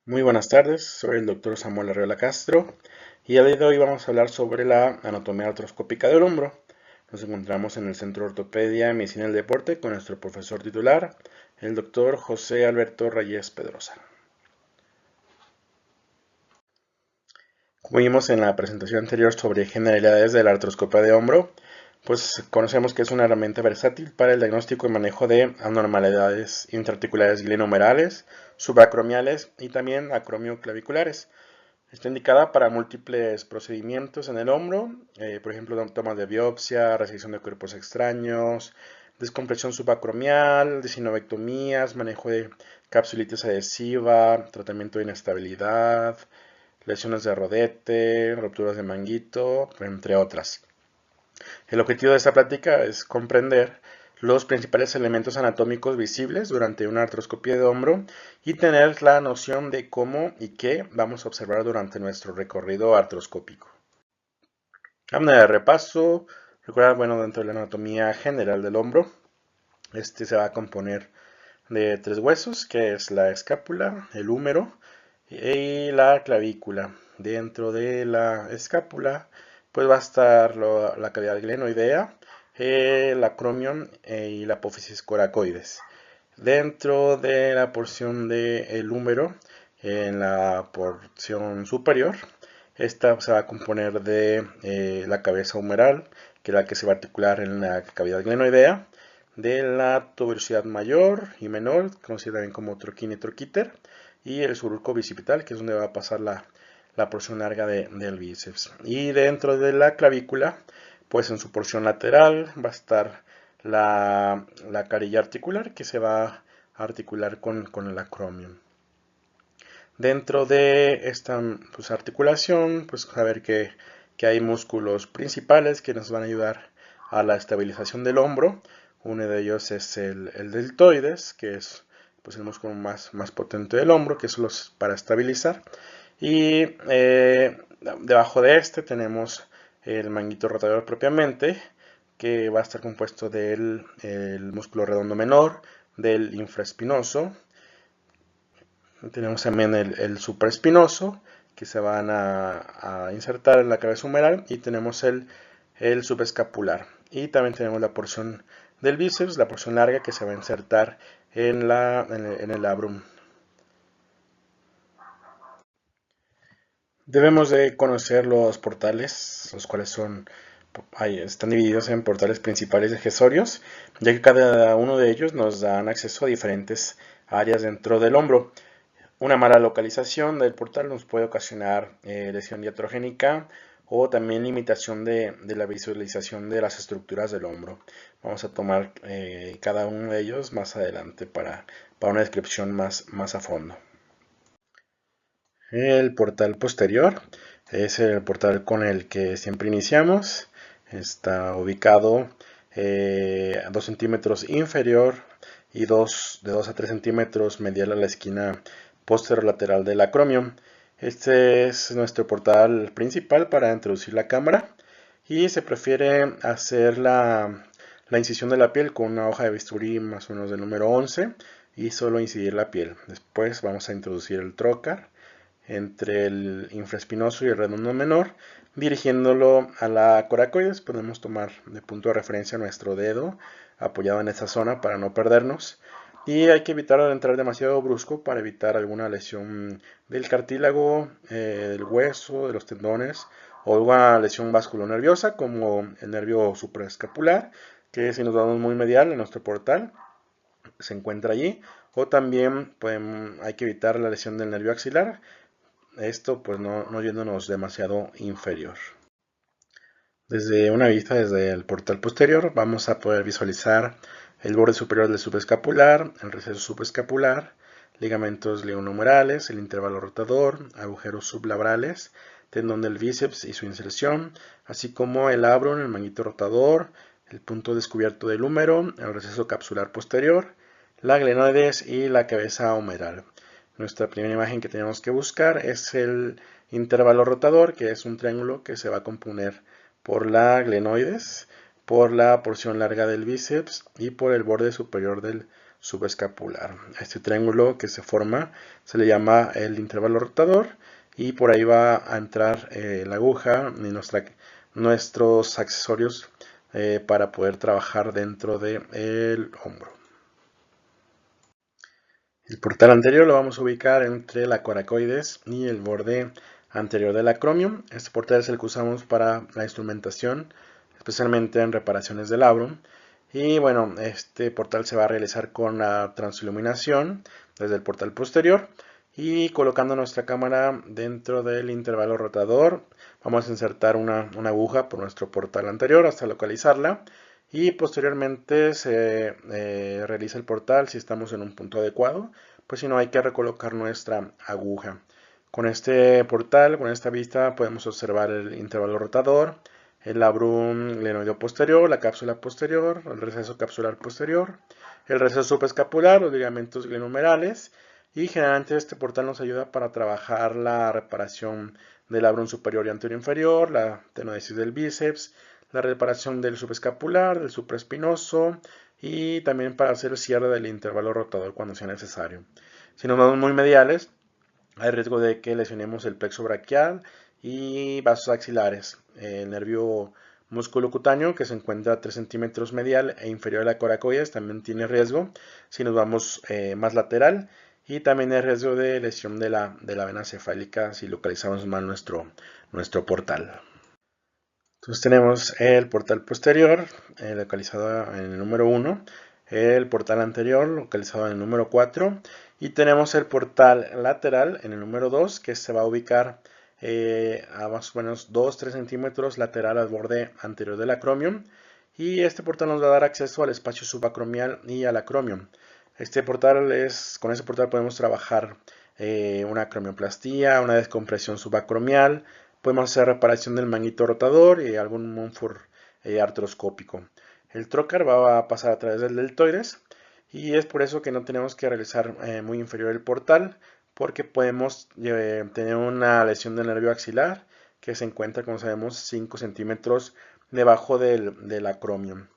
Muy buenas tardes, soy el doctor Samuel Arriola Castro y el día de hoy vamos a hablar sobre la anatomía artroscópica del hombro. Nos encontramos en el Centro de Ortopedia y Medicina del Deporte con nuestro profesor titular, el doctor José Alberto Reyes Pedrosa. Como vimos en la presentación anterior sobre generalidades de la artroscopia de hombro, pues conocemos que es una herramienta versátil para el diagnóstico y manejo de anormalidades intraarticulares glenohumerales, subacromiales y también acromioclaviculares. Está indicada para múltiples procedimientos en el hombro, por ejemplo, tomas de biopsia, resección de cuerpos extraños, descompresión subacromial, sinovectomías, manejo de capsulitis adhesiva, tratamiento de inestabilidad, lesiones de rodete, rupturas de manguito, entre otras. El objetivo de esta plática es comprender los principales elementos anatómicos visibles durante una artroscopia de hombro y tener la noción de cómo y qué vamos a observar durante nuestro recorrido artroscópico. A manera de repaso, recuerda, dentro de la anatomía general del hombro, este se va a componer de tres huesos, que es la escápula, el húmero y la clavícula. Dentro de la escápula, pues va a estar la cavidad glenoidea, el acromion y la apófisis coracoides. Dentro de la porción del húmero, en la porción superior, esta se va a componer de la cabeza humeral, que es la que se va a articular en la cavidad glenoidea, de la tuberosidad mayor y menor, conocida también como troquina y troquíter, y el surco bicipital, que es donde va a pasar la porción larga del bíceps. Y dentro de la clavícula, pues en su porción lateral va a estar la carilla articular, que se va a articular con el acromion. Dentro de esta articulación, pues saber que hay músculos principales que nos van a ayudar a la estabilización del hombro. Uno de ellos es el deltoides, que es pues, el músculo más potente del hombro, que es para estabilizar. Y debajo de este tenemos el manguito rotador propiamente, que va a estar compuesto del músculo redondo menor, del infraespinoso. Tenemos también el supraespinoso, que se van a insertar en la cabeza humeral, y tenemos el subescapular. Y también tenemos la porción del bíceps, la porción larga, que se va a insertar en el labrum. Debemos de conocer los portales, los cuales están divididos en portales principales y accesorios, ya que cada uno de ellos nos dan acceso a diferentes áreas dentro del hombro. Una mala localización del portal nos puede ocasionar lesión iatrogénica o también limitación de la visualización de las estructuras del hombro. Vamos a tomar cada uno de ellos más adelante para una descripción más a fondo. El portal posterior es el portal con el que siempre iniciamos. Está ubicado a 2 centímetros inferior y de 2 a 3 centímetros medial a la esquina posterolateral del acromion. Este es nuestro portal principal para introducir la cámara y se prefiere hacer la incisión de la piel con una hoja de bisturí más o menos del número 11 y solo incidir la piel. Después vamos a introducir el trocar entre el infraespinoso y el redondo menor, dirigiéndolo a la coracoides. Podemos tomar de punto de referencia nuestro dedo apoyado en esa zona para no perdernos. Y hay que evitar entrar demasiado brusco para evitar alguna lesión del cartílago, del hueso, de los tendones o una lesión vasculonerviosa como el nervio supraescapular, que si nos damos muy medial en nuestro portal se encuentra allí. O también hay que evitar la lesión del nervio axilar, esto pues no yéndonos demasiado inferior. Desde una vista desde el portal posterior vamos a poder visualizar el borde superior del subescapular, el receso subescapular, ligamentos leonumerales, el intervalo rotador, agujeros sublabrales, tendón del bíceps y su inserción, así como el labrum, el manguito rotador, el punto descubierto del húmero, el receso capsular posterior, la glenoides y la cabeza humeral. Nuestra primera imagen que tenemos que buscar es el intervalo rotador, que es un triángulo que se va a componer por la glenoides, por la porción larga del bíceps y por el borde superior del subescapular. Este triángulo que se forma se le llama el intervalo rotador y por ahí va a entrar la aguja y nuestros accesorios para poder trabajar dentro del hombro. El portal anterior lo vamos a ubicar entre la coracoides y el borde anterior del acromion. Este portal es el que usamos para la instrumentación, especialmente en reparaciones del labrum. Y bueno, este portal se va a realizar con la transiluminación desde el portal posterior y colocando nuestra cámara dentro del intervalo rotador. Vamos a insertar una aguja por nuestro portal anterior hasta localizarla y posteriormente se realiza el portal si estamos en un punto adecuado, pues si no hay que recolocar nuestra aguja. Con este portal, con esta vista, podemos observar el intervalo rotador, el labrum glenoideo posterior, la cápsula posterior, el receso capsular posterior, el receso subescapular, los ligamentos glenohumerales, y generalmente este portal nos ayuda para trabajar la reparación del labrum superior y anterior inferior, la tenodesis del bíceps, la reparación del subescapular, del supraespinoso y también para hacer el cierre del intervalo rotador cuando sea necesario. Si nos vamos muy mediales, hay riesgo de que lesionemos el plexo braquial y vasos axilares. El nervio músculo cutáneo que se encuentra a 3 centímetros medial e inferior a la coracoides también tiene riesgo si nos vamos más lateral, y también hay riesgo de lesión de la vena cefálica si localizamos mal nuestro portal. Entonces tenemos el portal posterior localizado en el número 1, el portal anterior localizado en el número 4 y tenemos el portal lateral en el número 2 que se va a ubicar a más o menos 2-3 centímetros lateral al borde anterior del acromion, y este portal nos va a dar acceso al espacio subacromial y al acromion. Con este portal podemos trabajar una acromioplastía, una descompresión subacromial. Podemos hacer reparación del manguito rotador y algún monfort artroscópico. El trocar va a pasar a través del deltoides y es por eso que no tenemos que realizar muy inferior el portal, porque podemos tener una lesión del nervio axilar que se encuentra, como sabemos, 5 centímetros debajo del acromion.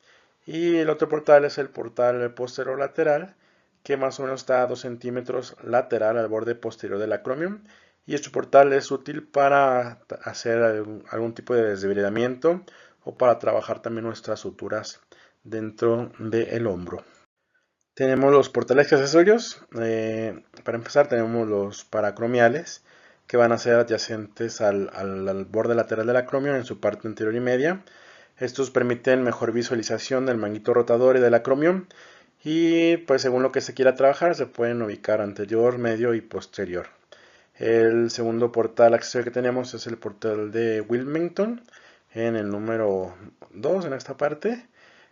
Y el otro portal es el portal posterolateral, que más o menos está a 2 centímetros lateral al borde posterior del acromion. Y este portal es útil para hacer algún tipo de desbridamiento o para trabajar también nuestras suturas dentro del hombro. Tenemos los portales accesorios. Para empezar tenemos los paracromiales, que van a ser adyacentes al borde lateral del acromion en su parte anterior y media. Estos permiten mejor visualización del manguito rotador y del acromion, y pues según lo que se quiera trabajar se pueden ubicar anterior, medio y posterior. El segundo portal accesorio que tenemos es el portal de Wilmington en el número 2 en esta parte.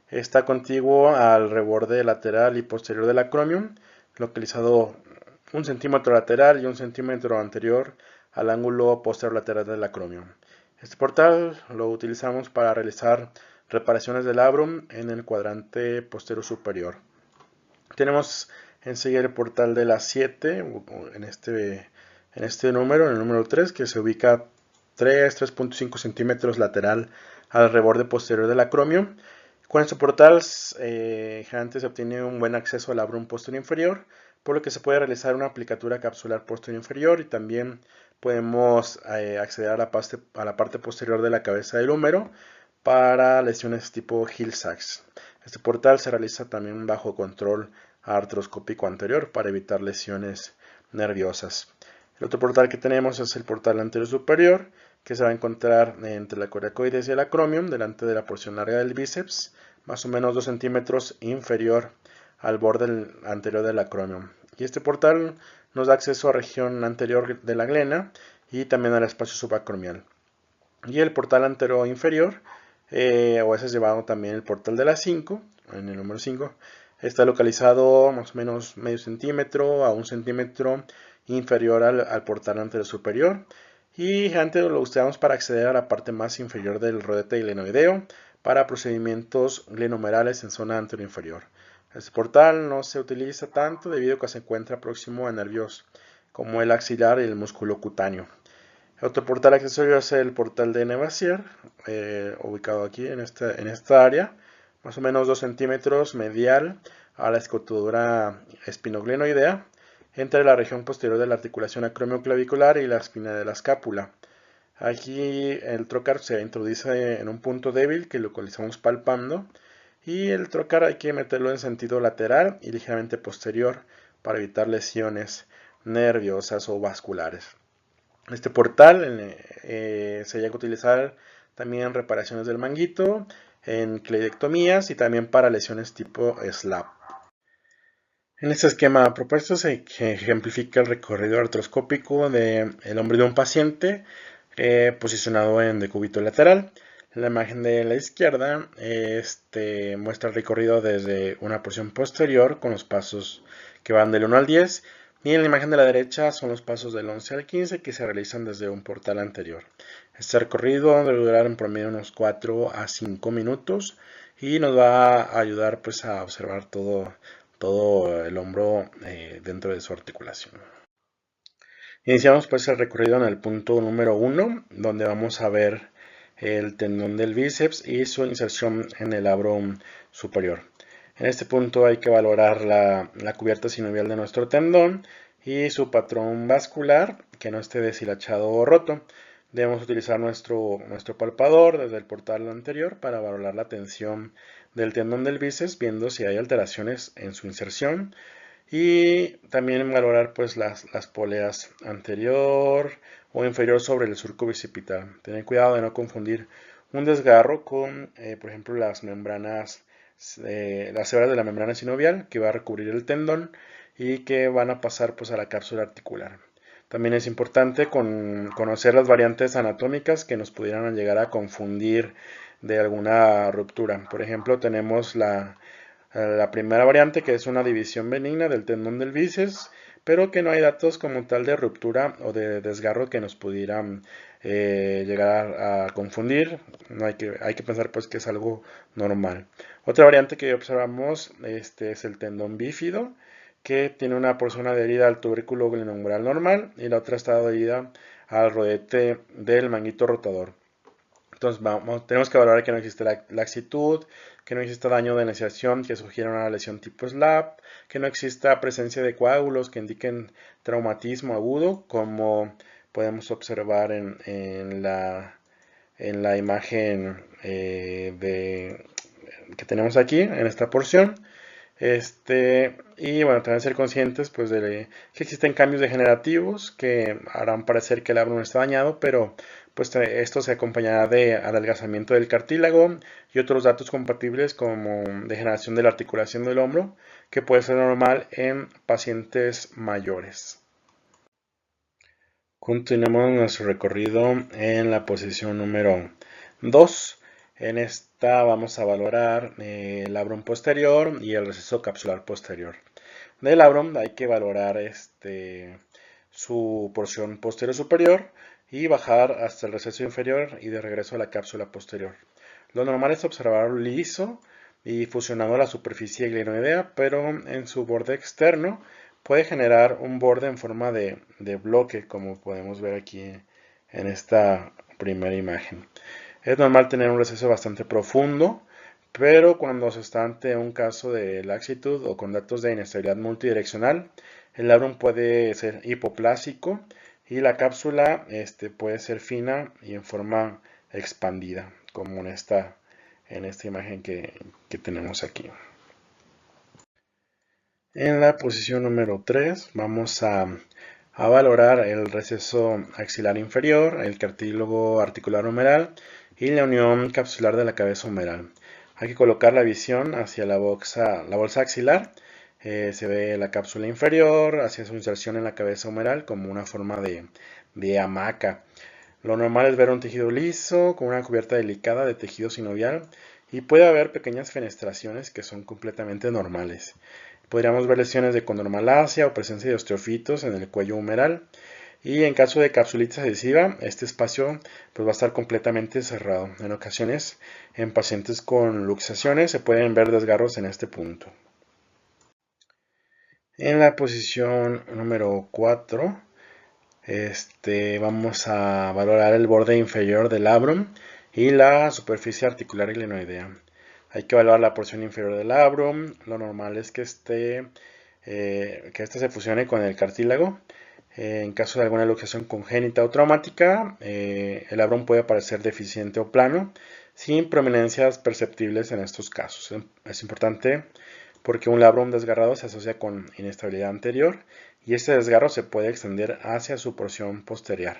Está contiguo al reborde lateral y posterior del acromion, localizado 1 centímetro lateral y 1 centímetro anterior al ángulo posterior lateral del acromion. Este portal lo utilizamos para realizar reparaciones del labrum en el cuadrante posterior superior. Tenemos enseguida el portal de la 7 en este número, en el número 3, que se ubica 3.5 centímetros lateral al reborde posterior del acromion. Con este portal generalmente se obtiene un buen acceso al labrum posterior inferior, por lo que se puede realizar una aplicatura capsular posterior inferior, y también podemos acceder a la parte posterior de la cabeza del húmero para lesiones tipo Hill-Sachs. Este portal se realiza también bajo control artroscópico anterior para evitar lesiones nerviosas. El otro portal que tenemos es el portal anterior superior, que se va a encontrar entre la coracoides y el acromion, delante de la porción larga del bíceps, más o menos 2 centímetros inferior al borde anterior del acromion. Y este portal nos da acceso a la región anterior de la glena y también al espacio subacromial. Y el portal anterior inferior, o a veces llevado también el portal de la 5, en el número 5, está localizado más o menos medio centímetro a 1 centímetro inferior al portal anterior superior, y antes lo usamos para acceder a la parte más inferior del rodete glenoideo para procedimientos glenohumerales en zona anterior inferior. Este portal no se utiliza tanto debido a que se encuentra próximo a nervios como el axilar y el músculo cutáneo. Otro portal accesorio es el portal de Nevasier, ubicado aquí en esta área, más o menos 2 centímetros medial a la escotadura espinoglenoidea entre la región posterior de la articulación acromioclavicular y la espina de la escápula. Aquí el trocar se introduce en un punto débil que localizamos palpando, y el trocar hay que meterlo en sentido lateral y ligeramente posterior para evitar lesiones nerviosas o vasculares. Este portal se llega a utilizar también en reparaciones del manguito, en cleirectomías y también para lesiones tipo SLAP. En este esquema propuesto se ejemplifica el recorrido artroscópico del hombro de un paciente posicionado en decúbito lateral. En la imagen de la izquierda muestra el recorrido desde una porción posterior con los pasos que van del 1 al 10, y en la imagen de la derecha son los pasos del 11 al 15 que se realizan desde un portal anterior. Este recorrido debe durar en promedio unos 4 a 5 minutos y nos va a ayudar pues a observar todo el hombro dentro de su articulación. Iniciamos pues el recorrido en el punto número 1, donde vamos a ver el tendón del bíceps y su inserción en el labro superior. En este punto hay que valorar la cubierta sinovial de nuestro tendón y su patrón vascular, que no esté deshilachado o roto. Debemos utilizar nuestro palpador desde el portal anterior para valorar la tensión del tendón del bíceps, viendo si hay alteraciones en su inserción, y también valorar pues las poleas anterior o inferior sobre el surco bicipital. Tener cuidado de no confundir un desgarro con, por ejemplo, las membranas, las hebras de la membrana sinovial que va a recubrir el tendón y que van a pasar pues a la cápsula articular. También es importante conocer las variantes anatómicas que nos pudieran llegar a confundir de alguna ruptura. Por ejemplo, tenemos la primera variante, que es una división benigna del tendón del bíceps, pero que no hay datos como tal de ruptura o de desgarro que nos pudieran llegar a confundir. No hay que pensar pues que es algo normal. Otra variante que observamos es el tendón bífido, que tiene una porción adherida al tubérculo glenohumeral normal y la otra está adherida al rodete del manguito rotador. Entonces tenemos que valorar que no existe laxitud, que no exista daño de iniciación que sugiera una lesión tipo SLAP, que no exista presencia de coágulos que indiquen traumatismo agudo, como podemos observar en la imagen que tenemos aquí, en esta porción. Y bueno, también ser conscientes pues de que existen cambios degenerativos que harán parecer que el labro no está dañado, pero pues esto se acompañará de adelgazamiento del cartílago y otros datos compatibles como degeneración de la articulación del hombro, que puede ser normal en pacientes mayores. Continuamos nuestro recorrido en la posición número 2. En esta vamos a valorar el labrum posterior y el receso capsular posterior. Del labrum hay que valorar su porción posterior superior y bajar hasta el receso inferior y de regreso a la cápsula posterior. Lo normal es observarlo liso y fusionado a la superficie glenoidea, pero en su borde externo puede generar un borde en forma de bloque, como podemos ver aquí en esta primera imagen. Es normal tener un receso bastante profundo, pero cuando se está ante un caso de laxitud o con datos de inestabilidad multidireccional, el labrum puede ser hipoplásico y la cápsula puede ser fina y en forma expandida, como en esta imagen que tenemos aquí. En la posición número 3 vamos a valorar el receso axilar inferior, el cartílago articular humeral y la unión capsular de la cabeza humeral. Hay que colocar la visión hacia la bolsa axilar. Se ve la cápsula inferior hacia su inserción en la cabeza humeral como una forma de hamaca. Lo normal es ver un tejido liso con una cubierta delicada de tejido sinovial y puede haber pequeñas fenestraciones que son completamente normales. Podríamos ver lesiones de condromalacia o presencia de osteofitos en el cuello humeral. Y en caso de capsulitis adhesiva, este espacio pues, va a estar completamente cerrado. En ocasiones, en pacientes con luxaciones, se pueden ver desgarros en este punto. En la posición número 4, vamos a valorar el borde inferior del labrum y la superficie articular glenoidea. Hay que evaluar la porción inferior del labrum. Lo normal es que este se fusione con el cartílago. En caso de alguna luxación congénita o traumática, el labrum puede aparecer deficiente o plano, sin prominencias perceptibles en estos casos. Es importante porque un labrum desgarrado se asocia con inestabilidad anterior y este desgarro se puede extender hacia su porción posterior.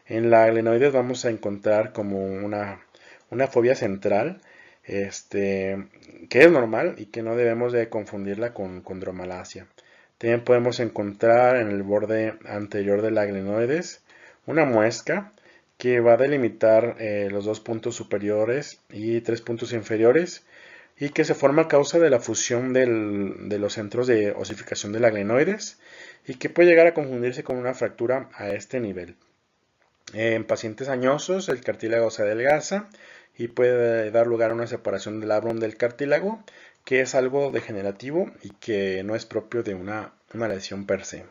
En la glenoides vamos a encontrar como una fobia central, que es normal y que no debemos de confundirla con condromalacia. También podemos encontrar en el borde anterior de la glenoides una muesca que va a delimitar los dos puntos superiores y tres puntos inferiores y que se forma a causa de la fusión de los centros de osificación de la glenoides y que puede llegar a confundirse con una fractura a este nivel. En pacientes añosos el cartílago se adelgaza y puede dar lugar a una separación del labrum del cartílago, que es algo degenerativo y que no es propio de una lesión per se.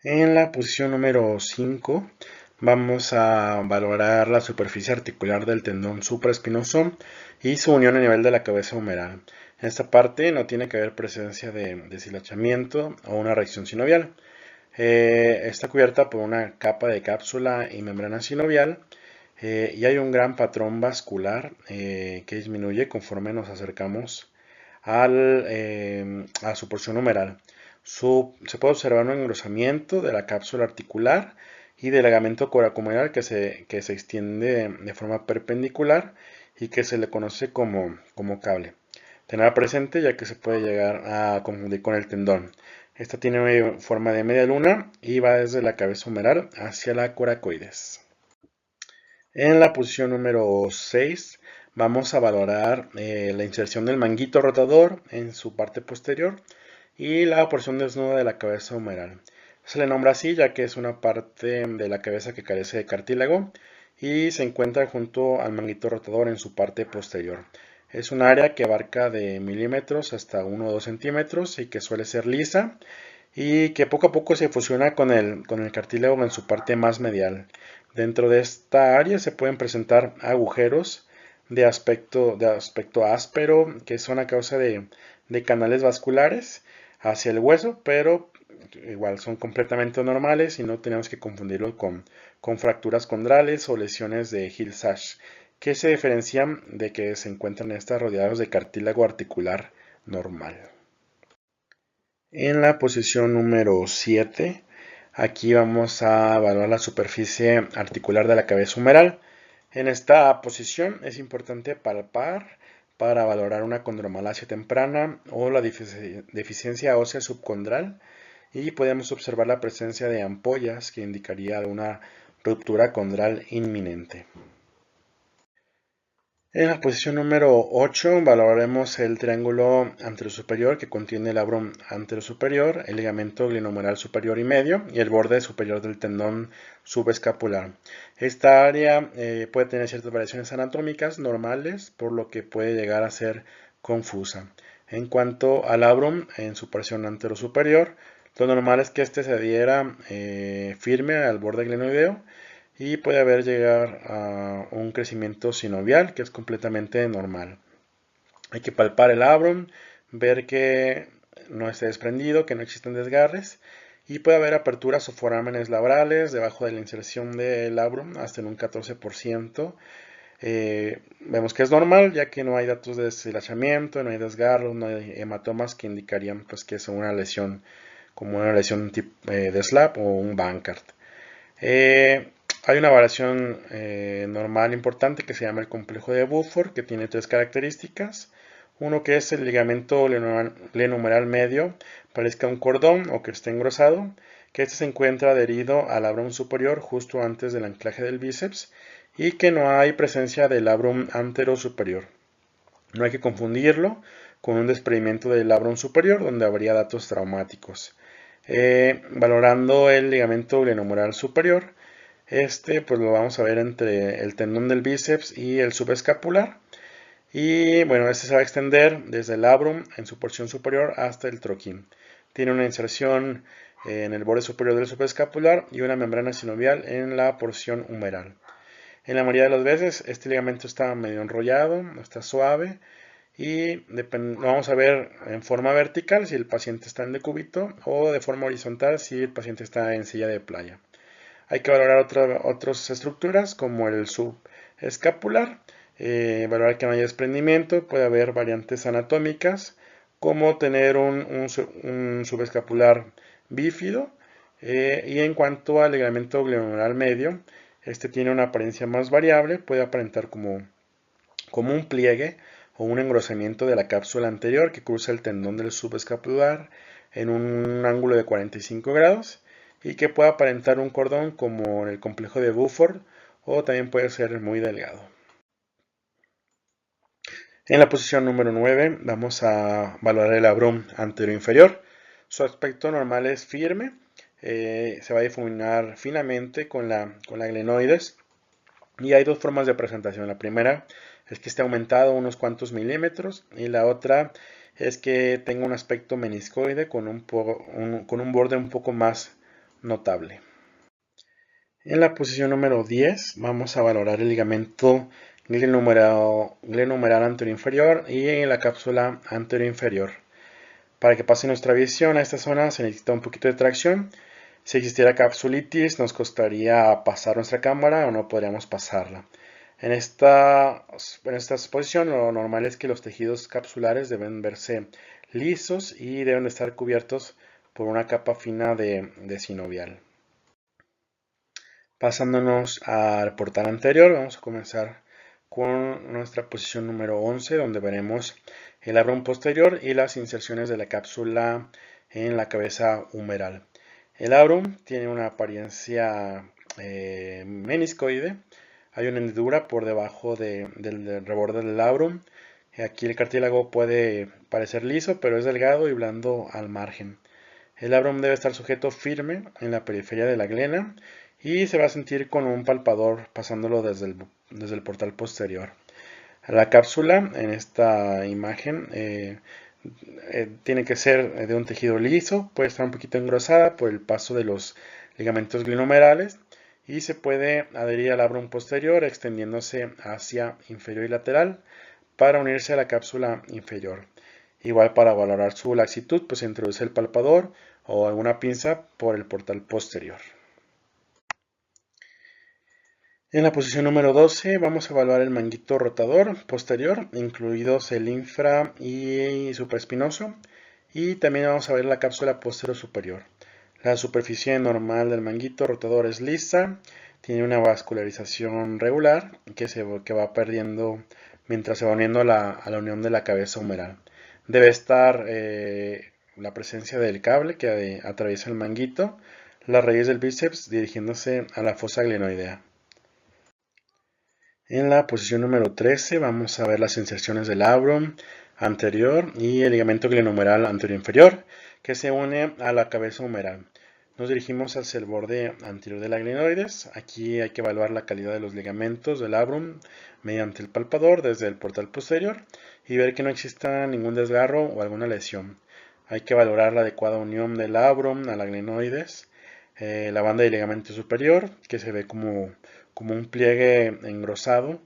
En la posición número 5 vamos a valorar la superficie articular del tendón supraespinoso y su unión a nivel de la cabeza humeral. En esta parte no tiene que haber presencia de deshilachamiento o una reacción sinovial. Está cubierta por una capa de cápsula y membrana sinovial y hay un gran patrón vascular que disminuye conforme nos acercamos a su porción humeral. Se puede observar un engrosamiento de la cápsula articular y del ligamento coracohumeral que se extiende de forma perpendicular y que se le conoce como cable. Tenerla presente ya que se puede llegar a confundir con el tendón. Esta tiene forma de media luna y va desde la cabeza humeral hacia la coracoides. En la posición número 6 vamos a valorar la inserción del manguito rotador en su parte posterior y la porción desnuda de la cabeza humeral. Se le nombra así ya que es una parte de la cabeza que carece de cartílago y se encuentra junto al manguito rotador en su parte posterior. Es un área que abarca de milímetros hasta 1 o 2 centímetros y que suele ser lisa y que poco a poco se fusiona con el cartílago en su parte más medial. Dentro de esta área se pueden presentar agujeros de aspecto áspero que son a causa de canales vasculares hacia el hueso, pero igual son completamente normales y no tenemos que confundirlo con fracturas condrales o lesiones de Hill-Sachs, que se diferencian de que se encuentran estas rodeados de cartílago articular normal. En la posición número 7, aquí vamos a evaluar la superficie articular de la cabeza humeral. En esta posición es importante palpar para valorar una condromalacia temprana o la deficiencia ósea subcondral y podemos observar la presencia de ampollas que indicaría una ruptura condral inminente. En la posición número 8 valoraremos el triángulo anterosuperior que contiene el labrum anterosuperior, el ligamento glenohumeral superior y medio y el borde superior del tendón subescapular. Esta área puede tener ciertas variaciones anatómicas normales, por lo que puede llegar a ser confusa. En cuanto al labrum en su porción anterosuperior, lo normal es que este se adhiera firme al borde glenoideo y puede haber llegar a un crecimiento sinovial que es completamente normal. Hay que palpar el labrum, ver que no esté desprendido, que no existen desgarres y puede haber aperturas o forámenes labrales debajo de la inserción del labrum hasta en un 14%. Vemos que es normal ya que no hay datos de deshilachamiento, no hay desgarros, no hay hematomas que indicarían pues, que es una lesión como una lesión de SLAP o un Bankart. Hay una variación normal importante que se llama el complejo de Buford, que tiene tres características. Uno que es el ligamento glenohumeral medio, parezca un cordón o que esté engrosado, que este se encuentra adherido al labrum superior justo antes del anclaje del bíceps y que no hay presencia del labrum anterosuperior. No hay que confundirlo con un desprendimiento del labrum superior donde habría datos traumáticos. Valorando el ligamento glenohumeral superior, pues lo vamos a ver entre el tendón del bíceps y el subescapular. Y bueno, este se va a extender desde el labrum en su porción superior hasta el troquín. Tiene una inserción en el borde superior del subescapular y una membrana sinovial en la porción humeral. En la mayoría de las veces este ligamento está medio enrollado, está suave y lo vamos a ver en forma vertical si el paciente está en decúbito o de forma horizontal si el paciente está en silla de playa. Hay que valorar otras estructuras como el subescapular, valorar que no haya desprendimiento, puede haber variantes anatómicas como tener un subescapular bífido, y en cuanto al ligamento glenohumeral medio, este tiene una apariencia más variable, puede aparentar como un pliegue o un engrosamiento de la cápsula anterior que cruza el tendón del subescapular en un ángulo de 45 grados y que puede aparentar un cordón como en el complejo de Buford o también puede ser muy delgado. En la posición número 9 vamos a valorar el labrum anteroinferior. Su aspecto normal es firme, se va a difuminar finamente con la glenoides y hay dos formas de presentación. La primera es que esté aumentado unos cuantos milímetros y la otra es que tenga un aspecto meniscoide con un borde un poco más notable. En la posición número 10 vamos a valorar el ligamento glenohumeral anteroinferior y en la cápsula anteroinferior. Para que pase nuestra visión a esta zona se necesita un poquito de tracción. Si existiera capsulitis nos costaría pasar nuestra cámara o no podríamos pasarla. En esta exposición lo normal es que los tejidos capsulares deben verse lisos y deben estar cubiertos por una capa fina de sinovial. Pasándonos al portal anterior, vamos a comenzar con nuestra posición número 11, donde veremos el labrum posterior y las inserciones de la cápsula en la cabeza humeral. El labrum tiene una apariencia meniscoide. Hay una hendidura por debajo del reborde del labrum. Aquí el cartílago puede parecer liso, pero es delgado y blando al margen. El labrum debe estar sujeto firme en la periferia de la glena y se va a sentir con un palpador pasándolo desde el portal posterior. La cápsula en esta imagen tiene que ser de un tejido liso, puede estar un poquito engrosada por el paso de los ligamentos glenohumerales y se puede adherir al labrum posterior extendiéndose hacia inferior y lateral para unirse a la cápsula inferior. Igual para valorar su laxitud, pues se introduce el palpador o alguna pinza por el portal posterior. En la posición número 12 vamos a evaluar el manguito rotador posterior, incluidos el infra y supraespinoso, y también vamos a ver la cápsula posterior superior. La superficie normal del manguito rotador es lisa, tiene una vascularización regular que va perdiendo mientras se va uniendo a la unión de la cabeza humeral. Debe estar la presencia del cable que atraviesa el manguito, la raíz del bíceps dirigiéndose a la fosa glenoidea. En la posición número 13 vamos a ver las inserciones del labrum anterior y el ligamento glenohumeral anterior-inferior que se une a la cabeza humeral. Nos dirigimos hacia el borde anterior de la glenoides. Aquí hay que evaluar la calidad de los ligamentos del labrum mediante el palpador desde el portal posterior y ver que no exista ningún desgarro o alguna lesión. Hay que valorar la adecuada unión del labrum a la glenoides, la banda de ligamento superior que se ve como un pliegue engrosado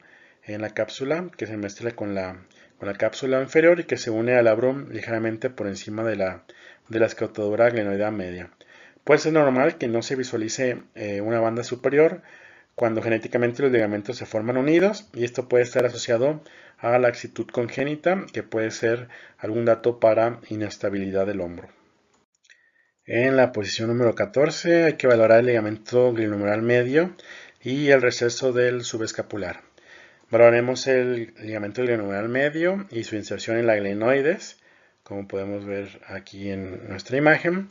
en la cápsula que se mezcla con la cápsula inferior y que se une al labrum ligeramente por encima de la escrotadura glenoidea media. Puede ser normal que no se visualice una banda superior cuando genéticamente los ligamentos se forman unidos y esto puede estar asociado a laxitud congénita, que puede ser algún dato para inestabilidad del hombro. En la posición número 14 hay que valorar el ligamento glenohumeral medio y el receso del subescapular. Valoraremos el ligamento glenohumeral medio y su inserción en la glenoides, como podemos ver aquí en nuestra imagen.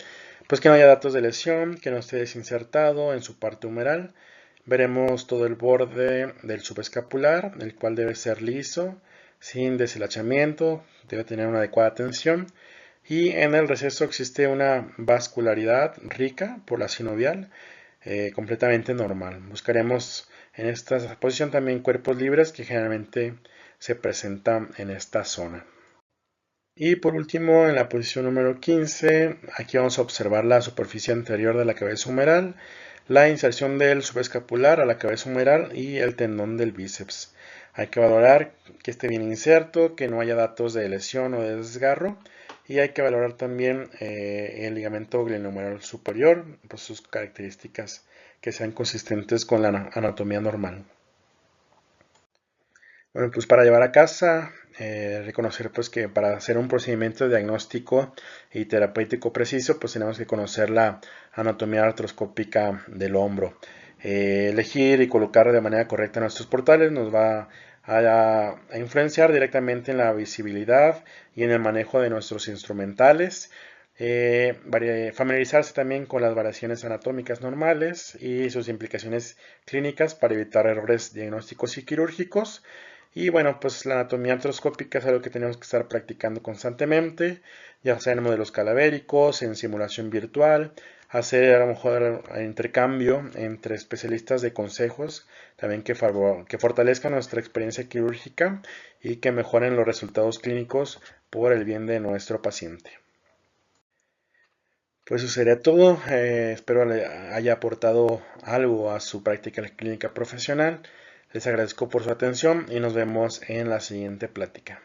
Pues que no haya datos de lesión, que no esté desinsertado en su parte humeral. Veremos todo el borde del subescapular, el cual debe ser liso, sin deshilachamiento, debe tener una adecuada tensión. Y en el receso existe una vascularidad rica por la sinovial, completamente normal. Buscaremos en esta posición también cuerpos libres que generalmente se presentan en esta zona. Y por último, en la posición número 15, aquí vamos a observar la superficie anterior de la cabeza humeral, la inserción del subescapular a la cabeza humeral y el tendón del bíceps. Hay que valorar que esté bien inserto, que no haya datos de lesión o de desgarro, y hay que valorar también el ligamento glenohumeral superior, pues sus características que sean consistentes con la anatomía normal. Bueno, pues para llevar a casa, reconocer pues que para hacer un procedimiento diagnóstico y terapéutico preciso, pues tenemos que conocer la anatomía artroscópica del hombro. Elegir y colocar de manera correcta nuestros portales nos va a influenciar directamente en la visibilidad y en el manejo de nuestros instrumentales. Familiarizarse también con las variaciones anatómicas normales y sus implicaciones clínicas para evitar errores diagnósticos y quirúrgicos. Y bueno, pues la anatomía artroscópica es algo que tenemos que estar practicando constantemente, ya sea en modelos cadavéricos, en simulación virtual, hacer a lo mejor intercambio entre especialistas de consejos, también que fortalezcan nuestra experiencia quirúrgica y que mejoren los resultados clínicos por el bien de nuestro paciente. Pues eso sería todo. Espero le haya aportado algo a su práctica clínica profesional. Les agradezco por su atención y nos vemos en la siguiente plática.